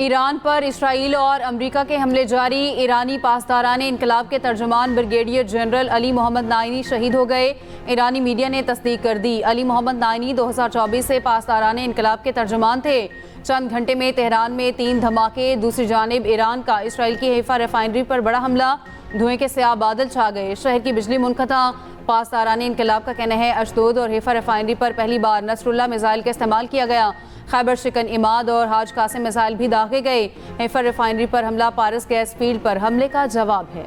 Iran पर Israel और America के हमले जारी। ईरानी पासदारान इनकलाब के तर्जुमान brigadier general Ali Mohammad Naini शहीद हो गए। ईरानी मीडिया ने तस्दीक कर दी। अली मोहम्मद नाइनी 2024 से पासदारान इनकलाब के तर्जुमान थे। चंद घंटे में तेहरान में 3 धमाके। दूसरी जानिब ईरान का इसराइल की हैफा रिफाइनरी पर बड़ा हमला। धुएं के स्याह बादल छा गए। शहर की बिजली मुनक़ता। पासदारान इनकलाब का कहना है अशदोद और हैफा रिफाइनरी पर पहली बार नसरुल्लाह मिसाइल का इस्तेमाल किया गया। खैबर शिकन इमाद और हाज कासिम मिसाइल भी दागे गए। हैफा रिफाइनरी पर हमला पारस गैस फील्ड पर हमले का जवाब है।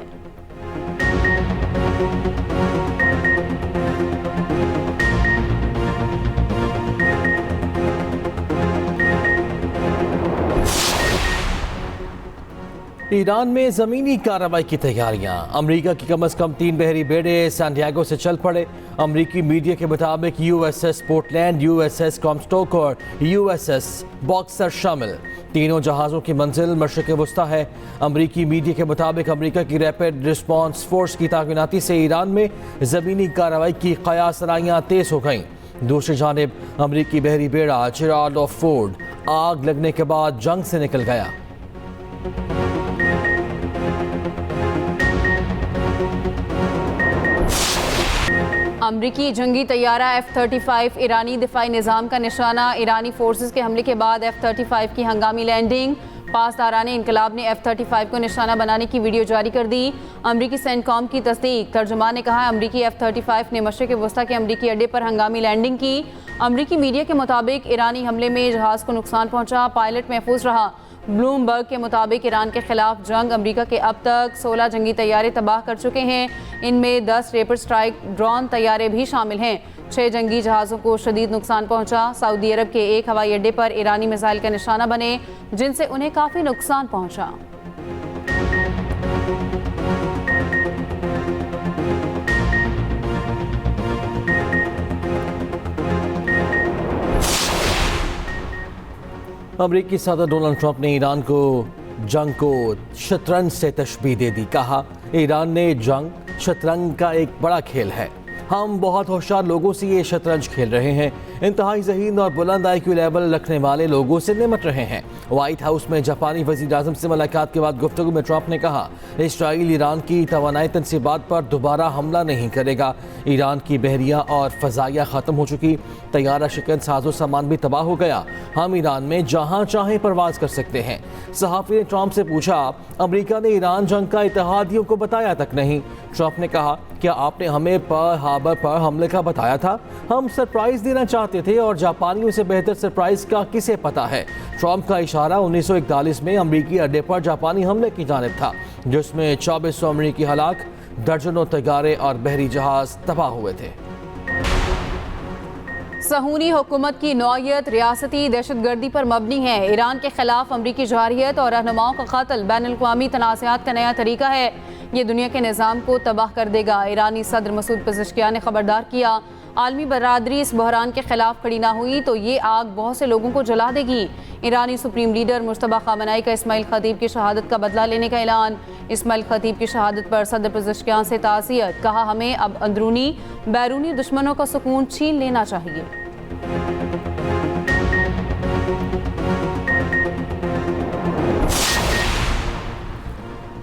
ईरान में ज़मीनी कार्रवाई की तैयारियां। अमेरिका की कम अज़ कम 3 बहरी बेड़े सैंडियागो से चल पड़े। अमेरिकी मीडिया के मुताबिक USS पोर्टलैंड, USS कॉमस्टोक और USS बॉक्सर शामिल। तीनों जहाज़ों की मंजिल मशरिक़ वुस्ता है। अमेरिकी मीडिया के मुताबिक अमेरिका की रैपिड रिस्पॉन्स फोर्स की तैनाती से ईरान में ज़मीनी कार्रवाई की क़यासराइयाँ तेज़ हो गईं। दूसरी जानिब अमेरिकी बहरी बेड़ा जेराल्ड ऑफ फोर्ड आग लगने के बाद जंग से निकल गया। अमरीकी जंगी तैयारा F-35 ईरानी दिफाई निज़ाम का निशाना। ईरानी फोर्सेस के हमले के बाद F-35 की हंगामी लैंडिंग। पासदारान इनकलाब ने F-35 को निशाना बनाने की वीडियो जारी कर दी। अमरीकी सेंटकॉम की तस्दीक। तर्जुमान ने कहा अमरीकी F-35 ने मशरिक़ वस्ता के अमरीकी अड्डे पर हंगामी लैंडिंग की। अमरीकी मीडिया के मुताबिक ईरानी हमले में जहाज़ को नुकसान पहुंचा, पायलट महफूज रहा। ब्लूमबर्ग के मुताबिक ईरान के खिलाफ जंग अमेरिका के अब तक 16 जंगी तैयारे तबाह कर चुके हैं। इनमें 10 रैपिड स्ट्राइक ड्रोन तैयारे भी शामिल हैं। 6 जंगी जहाज़ों को शदीद नुकसान पहुंचा। सऊदी अरब के एक हवाई अड्डे पर ईरानी मिसाइल का निशाना बने, जिनसे उन्हें काफ़ी नुकसान पहुंचा। अमरीकी सदर डोनाल्ड ट्रंप ने ईरान को जंग को शतरंज से तशबीह दे दी। कहा ईरान ने जंग शतरंज का एक बड़ा खेल है। हम बहुत होशियार लोगों से ये शतरंज खेल रहे हैं। इंतहाई ज़हीन और बुलंद IQ लेवल रखने वाले लोगों से निमट रहे हैं। व्हाइट हाउस में जापानी वज़ीर आज़म से मुलाकात के बाद गुफ्तगू में ट्रंप ने कहा इसराइल ईरान की तवानाई तनसीबात पर दोबारा हमला नहीं करेगा। ईरान की बहरिया और फ़ज़ाइया ख़त्म हो चुकी। तैयारा शिकन साजो सामान भी तबाह हो गया। हम ईरान में जहाँ चाहें परवाज कर सकते हैं। सहाफ़ी ने ट्रंप से पूछा अमरीका ने ईरान जंग का इत्तेहादियों को बताया तक नहीं। ट्रंप ने कहा क्या आपने हमें पर्ल हार्बर पर हमले का बताया था? हम सरप्राइज देना चाहते थे और जापानियों से बेहतर सरप्राइज का किसे पता है। ट्रंप का इशारा 1941 में अमरीकी अड्डे पर जापानी हमले की जानिब था, जिसमें 2400 अमरीकी हलाक, दर्जनों तैयारे और बहरी जहाज तबाह हुए थे। सहूनी हुकूमत की नौयत रियासती दहशतगर्दी पर मबनी है। ईरान के खिलाफ अमरीकी जारियत और रहनुमाओं का कत्ल बैनुल-अक़वामी तनाज़ात का नया तरीका है। ये दुनिया के निज़ाम को तबाह कर देगा। ईरानी सदर मसूद पेज़ेश्कियान ने खबरदार किया आलमी बरादरी इस बहरान के खिलाफ खड़ी ना हुई तो ये आग बहुत से लोगों को जला देगी। ईरानी सुप्रीम लीडर मुश्तबा खामनाई का इस्माइल खतीब की शहादत का बदला लेने का ऐलान। इस्माइल खतीब की शहादत पर सदर पेज़ेश्कियान से ताज़ियत। कहा हमें अब अंदरूनी बैरूनी दुश्मनों का सुकून छीन लेना चाहिए।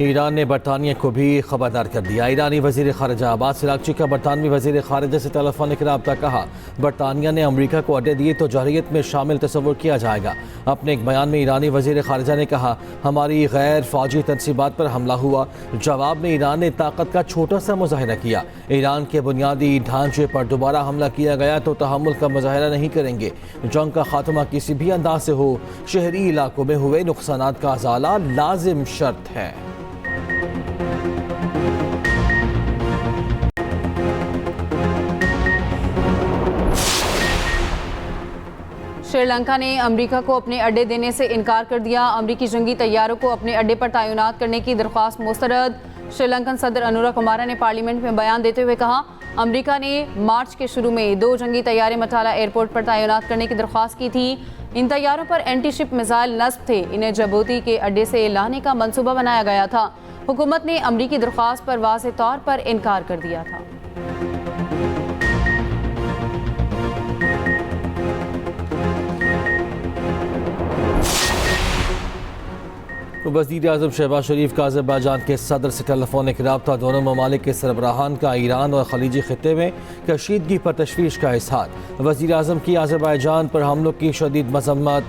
ईरान ने बरतानिया को भी खबरदार कर दिया। ईरानी वज़ीर ख़ारिजा अब्बास अराग़ची का बरतानवी वज़ीर ख़ारिजा से टेलीफोनिक रब्ता। कहा बरतानिया ने अमरीका को अड्डे दिए तो जारहियत में शामिल तस्वुर किया जाएगा। अपने एक बयान में ईरानी वज़ीर ख़ारिजा ने कहा हमारी गैर फ़ौजी तनसीबात पर हमला हुआ। जवाब में ईरान ने ताकत का छोटा सा मुज़ाहिरा किया। ईरान के बुनियादी ढांचे पर दोबारा हमला किया गया तो तहम्मुल का मुज़ाहिरा नहीं करेंगे। जंग का खात्मा किसी भी अंदाज से हो, शहरी इलाकों में हुए नुकसानात का अज़ाला लाजिम शर्त है। श्रीलंका ने अमेरिका को अपने अड्डे देने से इनकार कर दिया। अमेरिकी जंगी तैयारों को अपने अड्डे पर तैनात करने की दरख्वास्त मुस्तरद। श्रीलंकन सदर अनुरा कुमारा ने पार्लियामेंट में बयान देते हुए कहा अमेरिका ने मार्च के शुरू में 2 जंगी तैयारे मटाला एयरपोर्ट पर तैनात करने की दरख्वास्त की थी। इन तैयारों पर एंटी शिप मिसाइल नस्ब थे। इन्हें जबूती के अड्डे से लाने का मंसूबा बनाया गया था। हुकूमत ने अमरीकी दरख्वास्त पर वाज़ेह तौर पर इनकार कर दिया था। वज़ीर आज़म शहबाज शरीफ का अज़रबैजान के सदर से टेलीफोनिक रब्ता, दोनों ममालिक के सरबराहान का ईरान और खलीजी खित्ते में कशीदगी पर तशवीश का इज़हार। वज़ीर आज़म की अज़रबैजान पर हमलों की शदीद मज़म्मत,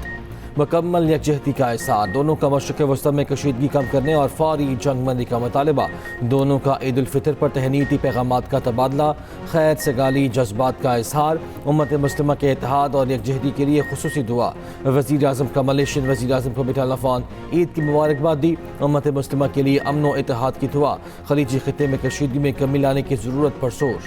मुकम्मल यकजहती का इज़हार। दोनों का मशरिक़ वस्ती में कशीदगी कम करने और फौरी जंगबंदी का मुतालबा। दोनों का ईद उल फितर पर तहनीती पैगामात का तबादला, खैर सगाली जज्बात का इज़हार। उम्मत मुस्लिमा के इत्तेहाद और यकजहती के लिए खुसूसी दुआ। वज़ीर आज़म का मलेशियन वज़ीर आज़म को भी टेलीफोन ईद की मुबारकबाद दी। उम्मत मुस्लिमा के लिए अमन व इत्तेहाद की दुआ। खलीजी खित्ते में कशीदगी में कमी लाने की ज़रूरत पर जोर।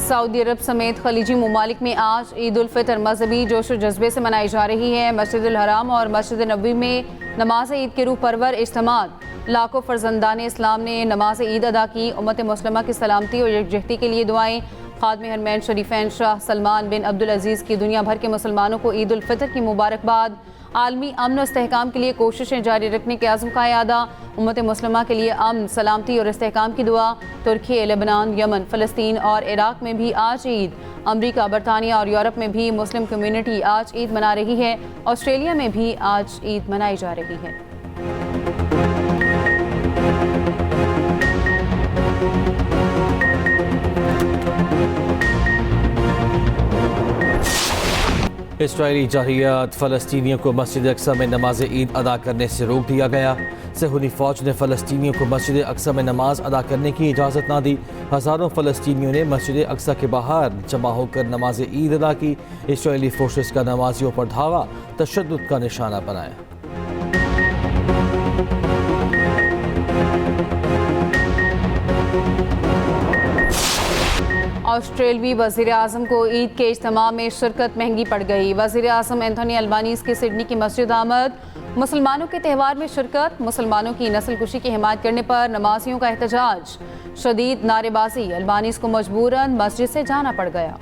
सऊदी अरब समेत खलीजी ममालिक में आज ईद उल फितर मजहबी जोश व जज्बे से मनाई जा रही है। मस्जिद उल हराम और मस्जिद नबवी में नमाज ईद के रूह परवर इज्तिमात। लाखों फर्जंदान इस्लाम ने नमाज ईद अदा की। उम्मत मुस्लिमा की सलामती और यकजहती के लिए दुआएं। खादिम हरमैन शरीफैन शाह सलमान बिन अब्दुल अजीज़ की दुनिया भर के मुसलमानों को ईद उल फितर की मुबारकबाद। आलमी अमन और इस्तेहकाम के लिए कोशिशें जारी रखने के आज़म का यादा। उम्मत मुस्लिमा के लिए अमन, सलामती और इस्तेहकाम की दुआ। तुर्की, लेबनान, यमन, फ़लस्तीन और इराक़ में भी आज ईद। अमरीका, बरतानिया और यूरोप में भी मुस्लिम कम्यूनिटी आज ईद मना रही है। ऑस्ट्रेलिया में भी आज ईद मनाई जा रही है। इसराइली जाहिलियत फ़लस्तीनियों को मस्जिद अक्सा में नमाज ईद अदा करने से रोक दिया गया। सहूनी फ़ौज ने फ़लस्तीनियों को मस्जिद अक्सा में नमाज अदा करने की इजाज़त ना दी। हज़ारों फ़लस्तीनियों ने मस्जिद अक्सा के बाहर जमा होकर नमाज ईद अदा की। इसराइली फोर्सेस का नमाजियों पर धावा तशद्दुद का निशाना बनाया। ऑस्ट्रेलवी वज़ीर आज़म को ईद के इज्तिमा में शिरकत महंगी पड़ गई। वज़ीर आज़म एंथोनी अल्बानीज़ की सिडनी की मस्जिद आमद। मुसलमानों के त्यौहार में शिरकत। मुसलमानों की नस्ल कुशी की हिमायत करने पर नमाजियों का एहतजाज। शदीद नारेबाजी। अल्बानीज़ को मजबूरन मस्जिद से जाना पड़ गया।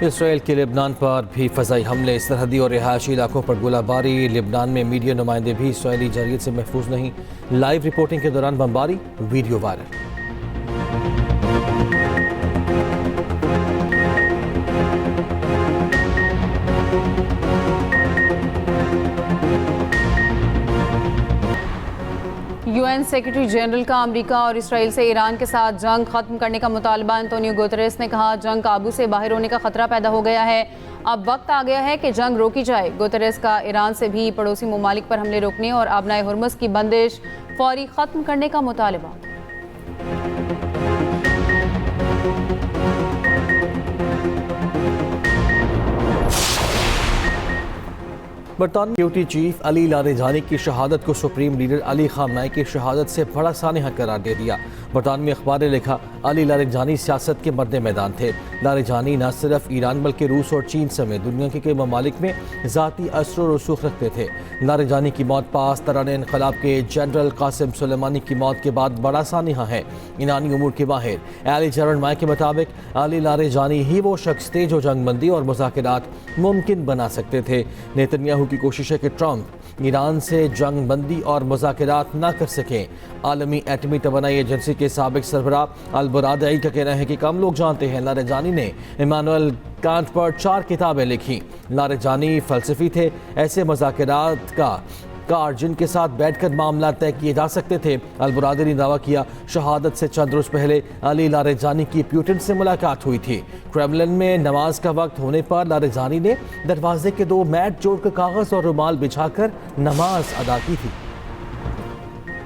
इसराइल के लेबनान पर भी फ़ज़ाई हमले, सरहदी और रिहायशी इलाकों पर गोलाबारी। लेबनान में मीडिया नुमाइंदे भी इसराइली जारियत से महफूज नहीं। लाइव रिपोर्टिंग के दौरान बमबारी, video viral. UN secretary general का अमेरिका और इसराइल से ईरान के साथ जंग खत्म करने का मुतालबा। एंटोनियो गुतेरेस ने कहा, जंग काबू से बाहर होने का खतरा पैदा हो गया है। अब वक्त आ गया है कि जंग रोकी जाए। गुतेरेस का ईरान से भी पड़ोसी ममालिक पर हमले रोकने और आबनाए हुर्मुज़ की बंदिश फौरी खत्म करने का मुतालबा। बरतानवी सिक्योरिटी चीफ अली लारेजानी की शहादत को सुप्रीम लीडर अली खामनाई की शहादत से बड़ा सानहा करार दे दिया। बरतानवी अखबार ने लिखा, अली लारेजानी सियासत के मर्द मैदान थे। लारेजानी न सिर्फ ईरान बल्कि रूस और चीन समेत दुनिया के कई ममालिक में ज़ाती असर और रसूख रखते थे। लारेजानी की मौत पास तरान इनकलाब के जनरल कासिम सुलेमानी की मौत के बाद बड़ा सानहा है। ईरानी उमूर के माहिर एली जरनमाई के मुताबिक अली लारेजानी ही वो शख्स थे जो जंगबंदी और मुज़ाकरात मुमकिन बना सकते थे। नेतन्याहू की कोशिश है कि ट्रंप ईरान से जंग बंदी और मुज़ाकरात न कर सकें। आलमी एटमी तवानाई एजेंसी के साबिक सरबराह अल-बुरादई का कहना है कि कम लोग जानते हैं लारेजानी ने इमानुएल कांट पर 4 किताबें लिखी। लारेजानी फ़लसफ़ी थे। ऐसे मुज़ाकरात का कार जिनके साथ बैठकर मामला तय किए जा सकते थे। अल-बुरादई ने दावा किया, शहादत से चंद रोज़ पहले अली लारेजानी की प्यूटिन से मुलाकात हुई थी। क्रेमलिन में नमाज का वक्त होने पर लारेजानी ने दरवाजे के 2 मैट जोड़कर कागज़ और रुमाल बिछाकर नमाज अदा की थी।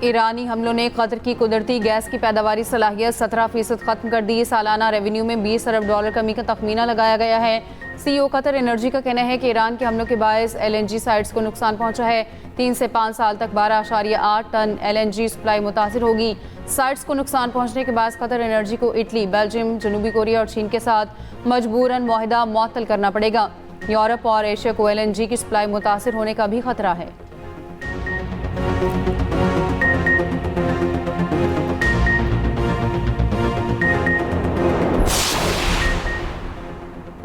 ईरानी हमलों ने कतर की कुदरती गैस की पैदावारी सलाहियत 17% खत्म कर दी। सालाना रेवेन्यू में $20 अरब कमी का तखमीना लगाया गया है। CEO कतर एनर्जी का कहना है कि ईरान के हमलों के बायस LNG साइट्स को नुकसान पहुंचा है। 3 से 5 साल तक 12.8 टन LNG सप्लाई मुतासिर होगी। साइट्स को नुकसान पहुंचने के बाद कतर एनर्जी को इटली, बेल्जियम, जनूबी कोरिया और चीन के साथ मजबूरन मुआहिदा मुअत्तल करना पड़ेगा। यूरोप और एशिया को LNG की सप्लाई मुतासिर होने का भी खतरा है।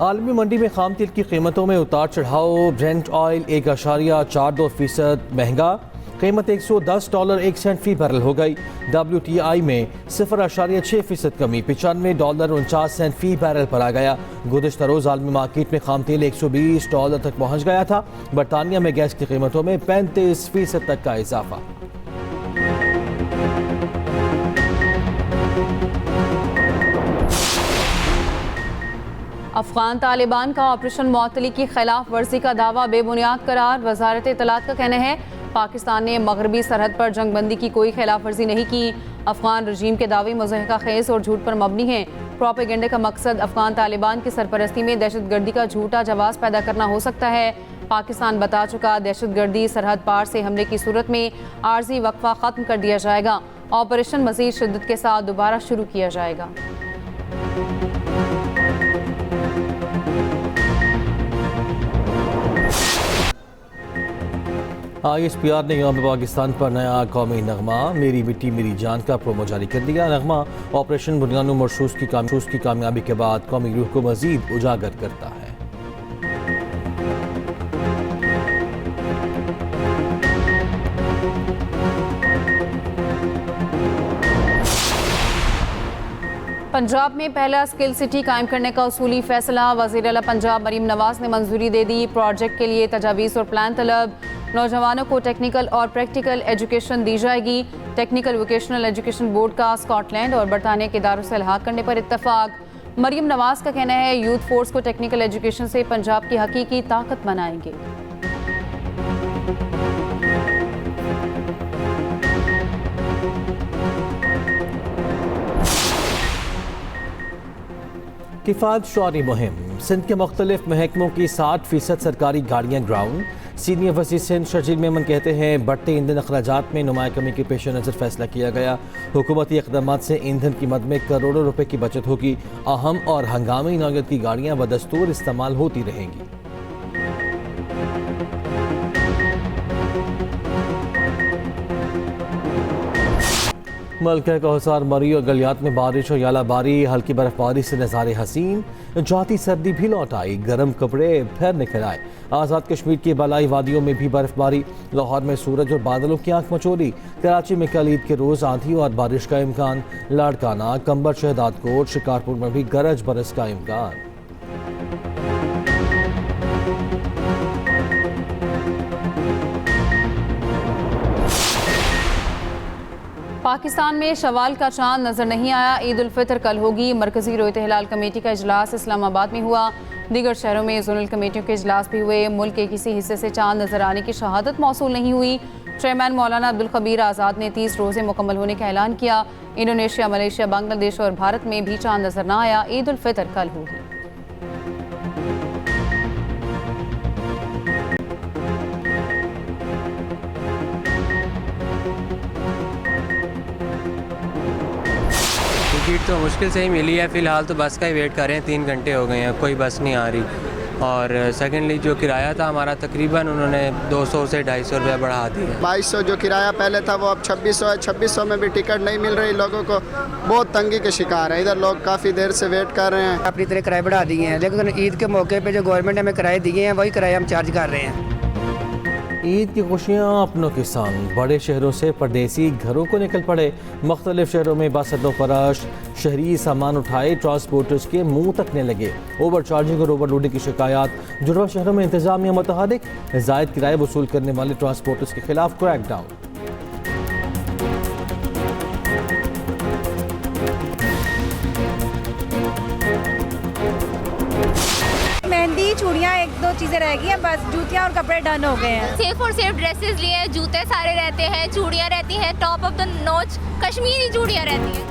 आलमी मंडी में खाम तेल की कीमतों में उतार चढ़ाव। ब्रेंट ऑयल 1.42% महंगा। कीमत $110 1 सेंट फी बैरल हो गई। WTI में 0.6% कमी $95 49 सेंट फी बैरल पर आ गया। गुज़िश्ता रोज़ आलमी मार्केट में खाम तेल $120 तक पहुँच गया था। बरतानिया में गैस की कीमतों में 35% तक का इजाफा। अफगान तालिबान का ऑपरेशन मुअत्तली की खिलाफ वर्जी का दावा बेबुनियाद करार। वजारत इत्तलात का कहना है पाकिस्तान ने मगरबी सरहद पर जंगबंदी की कोई खिलाफ वर्जी नहीं की। अफगान रजीम के दावे मुज़हका खेज और झूठ पर मबनी हैं। प्रोपेगेंडे का मकसद अफगान तालिबान की सरपरस्ती में दहशतगर्दी का झूठा जवाब पैदा करना हो सकता है। पाकिस्तान बता चुका दहशतगर्दी सरहद पार से हमले की सूरत में आर्जी वक्फा ख़त्म कर दिया जाएगा। ऑपरेशन मज़ीद शिद्दत के साथ दोबारा शुरू किया जाएगा। ISPR ने यौम पाकिस्तान पर नया कौमी नगमा मेरी मिट्टी मेरी जान का प्रोमो जारी कर दिया। नगमा ऑपरेशन बुनियादों मरसूस की कामयाबी के बाद कौमी रूह को मजीद उजागर करता है। पंजाब में पहला स्किल सिटी कायम करने का उसूली फैसला। वज़ीर आला पंजाब मरीम नवाज ने मंजूरी दे दी। प्रोजेक्ट के लिए तजावीज़ और प्लान तलब। नौजवानों को टेक्निकल और प्रैक्टिकल एजुकेशन दी जाएगी। टेक्निकल वोकेशनल एजुकेशन बोर्ड का स्कॉटलैंड और बरतानिया के इदारों से इल्हाक करने पर इत्तफाक। मरीम नवाज का कहना है यूथ फोर्स को टेक्निकल एजुकेशन से पंजाब की हकीकी ताकत बनाएंगे। किफ़ायत शुआरी मुहिम। सिंध के मुख्तलिफ महकमों की 60% सरकारी गाड़ियाँ ग्राउंड। सीनियर वज़ीर सिंध शर्जील मेमन कहते हैं बढ़ते ईंधन अखराजात में नुमाया कमी के पेश नज़र फैसला किया गया। हुकूमती इक़दाम से ईंधन की मद में करोड़ों रुपए की बचत होगी। अहम और हंगामी नौयत की गाड़ियाँ बदस्तूर इस्तेमाल होती रहेंगी। मलका कौसार मरी और गलियात में बारिश और यालाबारी, हल्की बर्फबारी से नज़ारे हसीन। जाती सर्दी भी लौट आई, गर्म कपड़े फिर निकल आए। आज़ाद कश्मीर की बलाई वादियों में भी बर्फबारी। लाहौर में सूरज और बादलों की आंख मचोली। कराची में कल ईद के रोज़ आंधी और बारिश का इम्कान। लाड़काना, कंबर, शहदादकोट, शिकारपुर में भी गरज बरस का इम्कान। पाकिस्तान में शवाल का चांद नजर नहीं आया। ईद उल फितर कल होगी। मरकजी रोयत हिलाल कमेटी का इजलास इस्लामाबाद में हुआ। दीगर शहरों में जोनल कमेटियों के इजलास भी हुए। मुल्क के किसी हिस्से से चांद नजर आने की शहादत मौसूल नहीं हुई। चेयरमैन मौलाना अब्दुल खबीर आज़ाद ने 30 रोज़े मुकम्मल होने का ऐलान किया। इंडोनेशिया, मलेशिया, बांग्लादेश और भारत में भी चांद नजर न आया। ईद उल फितर कल होगी। टिकट तो मुश्किल से ही मिली है। फ़िलहाल तो बस का ही वेट कर रहे हैं। 3 घंटे हो गए हैं, कोई बस नहीं आ रही। और सेकेंडली जो किराया था हमारा तकरीबन उन्होंने 200 से 250 रुपये बढ़ा दिया। 2200 जो किराया पहले था वो अब 2600 है। 2600 में भी टिकट नहीं मिल रही। लोगों को बहुत तंगी के शिकार है। इधर लोग काफ़ी देर से वेट कर रहे हैं। अपनी तरह किराए बढ़ा दिए हैं, लेकिन ईद के मौके पे जो गवर्नमेंट ने हमें किराए दिए हैं वही किराया हम चार्ज कर रहे हैं। ईद की खुशियाँ अपनों के संग। बड़े शहरों से परदेसी घरों को निकल पड़े। मुख्तलिफ शहरों में बस अड्डों पर रश। शहरी सामान उठाए ट्रांसपोर्टर्स के मुंह तकने लगे। ओवर चार्जिंग और ओवरलोडिंग की शिकायत। जुड़वा शहरों में इंतजामिया मुतहरिक। जायद किराए वसूल करने वाले ट्रांसपोर्टर्स के खिलाफ क्रैकडाउन। मेहंदी, चूड़ियाँ, 1-2 चीज़ें रह गई हैं, बस जूतियाँ और कपड़े डन हो गए हैं। सिर्फ और सिर्फ ड्रेसेस लिए हैं, जूते सारे रहते हैं, चूड़ियाँ रहती हैं, top of the notch Kashmiri चूड़ियाँ रहती हैं।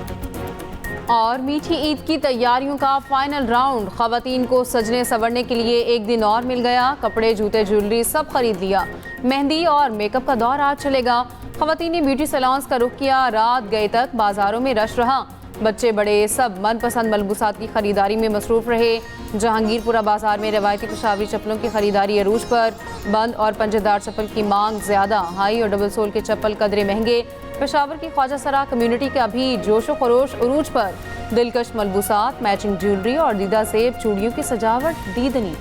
और मीठी ईद की तैयारियों का फाइनल राउंड। ख़वातीन को सजने संवरने के लिए एक दिन और मिल गया। कपड़े, जूते, ज्वेलरी सब खरीद लिया। मेहंदी और मेकअप का दौर आज चलेगा। ख़वातीन ने ब्यूटी सैलून्स का रुख किया। रात गए तक बाजारों में रश रहा। बच्चे बड़े सब मनपसंद मलबूसात की खरीदारी में मसरूफ रहे। जहांगीरपुरा बाजार में रवायती पेशावरी चप्पलों की खरीदारी अरूज पर। बंद और पंजेदार चप्पल की मांग ज़्यादा। हाई और डबल सोल के चप्पल कदरे महंगे। पेशावर की ख्वाजा सरा कम्युनिटी का भी जोशो खरोश अरूज पर। दिलकश मलबूसात, मैचिंग ज्वेलरी और दीदा सेब चूड़ियों की सजावट दीदनी।